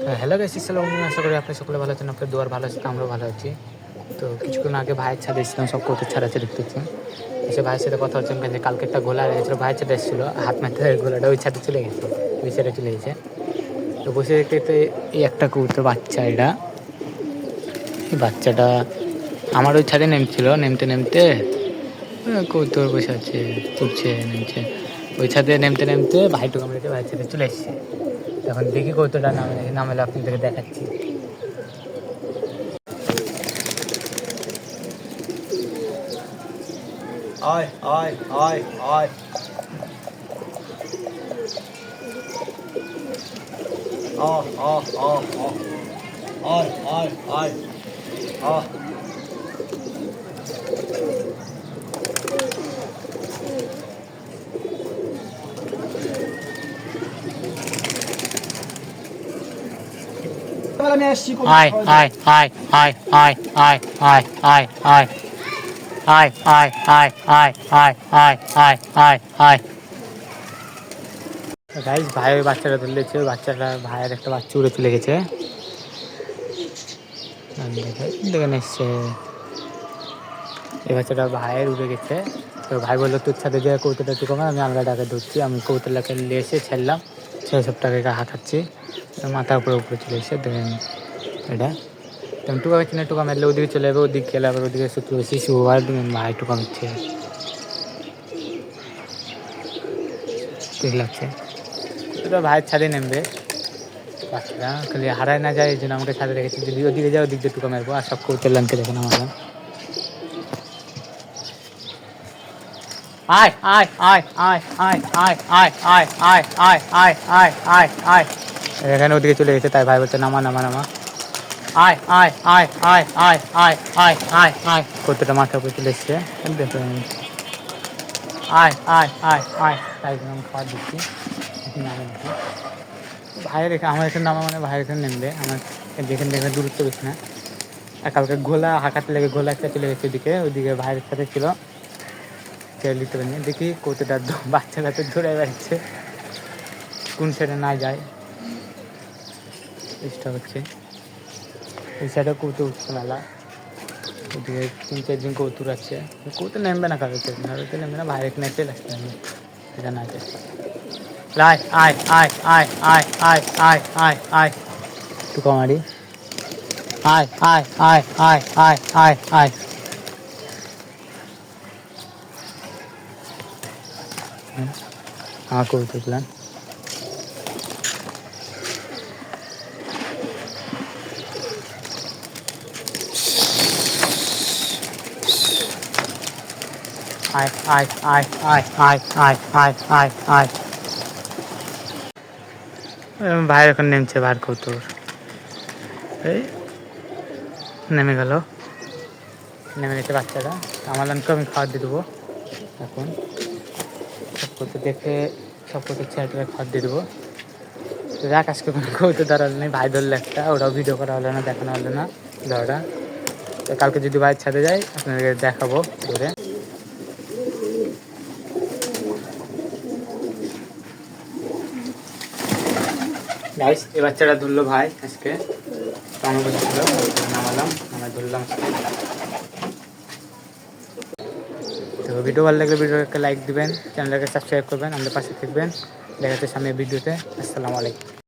Hello guys, আসসালামু আলাইকুম। আশা করি আপনি সকলে ভালো আছেন। আপনার দুয়ার ভালো আছে, আমরাও ভালো আছি। তো কিছুক্ষণ আগে ভাইয়ের ছাদে এসেছিলাম, সব কৌতুক ছাড়া আছে দেখতেছি। এসে ভাইয়ের সাথে কথা হচ্ছে যে কালকে একটা গোলা লেগেছিলো, ভাইয়ের ছাদে এসেছিলো, হাত মারতে গোলাটা ওই ছাদে চলে গেছে, ওই সাইডে চলে গেছে। তো বসে দেখতে দেখতে এই একটা কবুতর বাচ্চা, এটা এই বাচ্চাটা আমার ওই ছাদে নেমছিল, নেমতে নেমতে কবুতর বসে আছে, উঠছে নেমছে, ওই ছাদে নেমতে নেমতে ভাইটুকু মেরেছে, ভাইয়ের ছাদে চলে এসছে। এখন দেখি কবুতরটা নামেলে আপনাদেরকে দেখাচ্ছি। Oi, oi, oi, oi. Oh, oh, oh, oh. Oi, oi, oi. Oh. Ai, ai, ai, ai, ai, ai, ai, ai, ai. Ai, ai, ai, ai, ai, ai, ai, ai, ai. Guys, ভাই ওই বাচ্চাটা ধরলেছে, ওই বাচ্চাটা ভাইয়ের একটা বাচ্চা উড়ে চলে গেছে, দেখে এসছে। এই বাচ্চাটা ভাইয়ের উড়ে গেছে। তো ভাই বললো তোর সাথে যে কৌতুটা একটু কমে, আমি আলগাটাকে ধরছি। আমি কৌতুটাকে নিয়ে এসে ছাড়লাম, সেই সব টাকাকে হাঁটাচ্ছি, মাথার উপরে উপরে চলে এসে দেখেন এটা। তেমন টুকা হচ্ছে না, টুকা মারলে ওদিকে চলে যাবে, ওদিকে গেলে আবার ওদিকে শত্রু বেশি শুভবার ভাই টুকা মারছে, ঠিক লাগছে। ওটা ভাইয়ের ছাদে নেমবে, বাচ্চারা খালি হারায় না যায়, এই জন্য আমাকে ছাদে রেখেছি। যদি ওদিকে যায়, ওদিক দিয়ে টুকা মারবো। আর সব কৌতুল্লানকে দেখে নামালাম। আয় আয় আয় আয় আয় আয় আয় আয় আয় আয় আয় আয় আয় আয়, এখানে ওদিকে চলে গেছে, তাই ভাই বলছে নামা নামা নামা। আয় আয় আয় আয় আয় আয় আয় আয় আয়, কতটা মাথার উপরে চলে এসছে দেখুন। আয় আয় আয় আয়, তাই জন্য আমি খাবার দিচ্ছি। নামে নাকি ভাইয়ের এখানে, আমার এখানে নামা মানে ভাইয়ের এখানে নেমবে। আমার যেখানে দেখে দূরত্ব বেশি না। আর কালকে ঘোলা হাঁকাতে লেগে ঘোলা একটা চলে গেছে ওদিকে, ওইদিকে ভাইয়ের সাথে ছিল, ছেড়ে দিতে পারিনি। দেখি কতটা বাচ্চা কাছে ধরে বেড়াচ্ছে, কোন সাইডে না যায়, চেষ্টা হচ্ছে। এই সাইডে কৌতুক উঠছে মেলা, ওদিকে 3-4 দিন কৌতুক আছে। কৌতুক নেমবে না, কারোতে নেমবে না, ভাইয়ের এখানে চলে আসতে হবে, এটা না চেষ্টা। আয় আয় আয় আয় আয় আয় আয় আয় আয়, টুকা মারি। আয় আয় আয় আয় আয় আয় আয়, আমার কৌতুক দিলাম। আয় আয় আয় আয় আয় আয় আয় আয় আয়, ভাইয়ের এখন নেমছে, ভাইয়ের কৌতুক এই নেমে গেল, নেমে গেছে বাচ্চাটা। আমার লানকে আমি খাবার দিয়ে দেবো এখন। সব কৌতুক দেখে সব কৌতুক ছেলেটাকে খাবার দিয়ে দেবো। তো দেখ, আজকে কোনো কৌতুক ধরা হলো নেই, ভাই ধরলো একটা, ওটাও ভিডিও করা হলো না, দেখানো হলো না ধরাটা। তো কালকে যদি ভাইয়ের ছাদে যাই আপনাদেরকে দেখাবো ধরে। গাইস, এই বাচ্চাটা ধরলো ভাই আজকে, আমার বসেছিল, নামালাম, আমরা ধরলাম। তো ভিডিও ভালো লাগলে ভিডিওকে লাইক দিবেন, চ্যানেলটাকে সাবস্ক্রাইব করবেন, আমাদের পাশে থাকবেন। দেখা যাচ্ছে সামনের ভিডিওতে। আসসালামু আলাইকুম।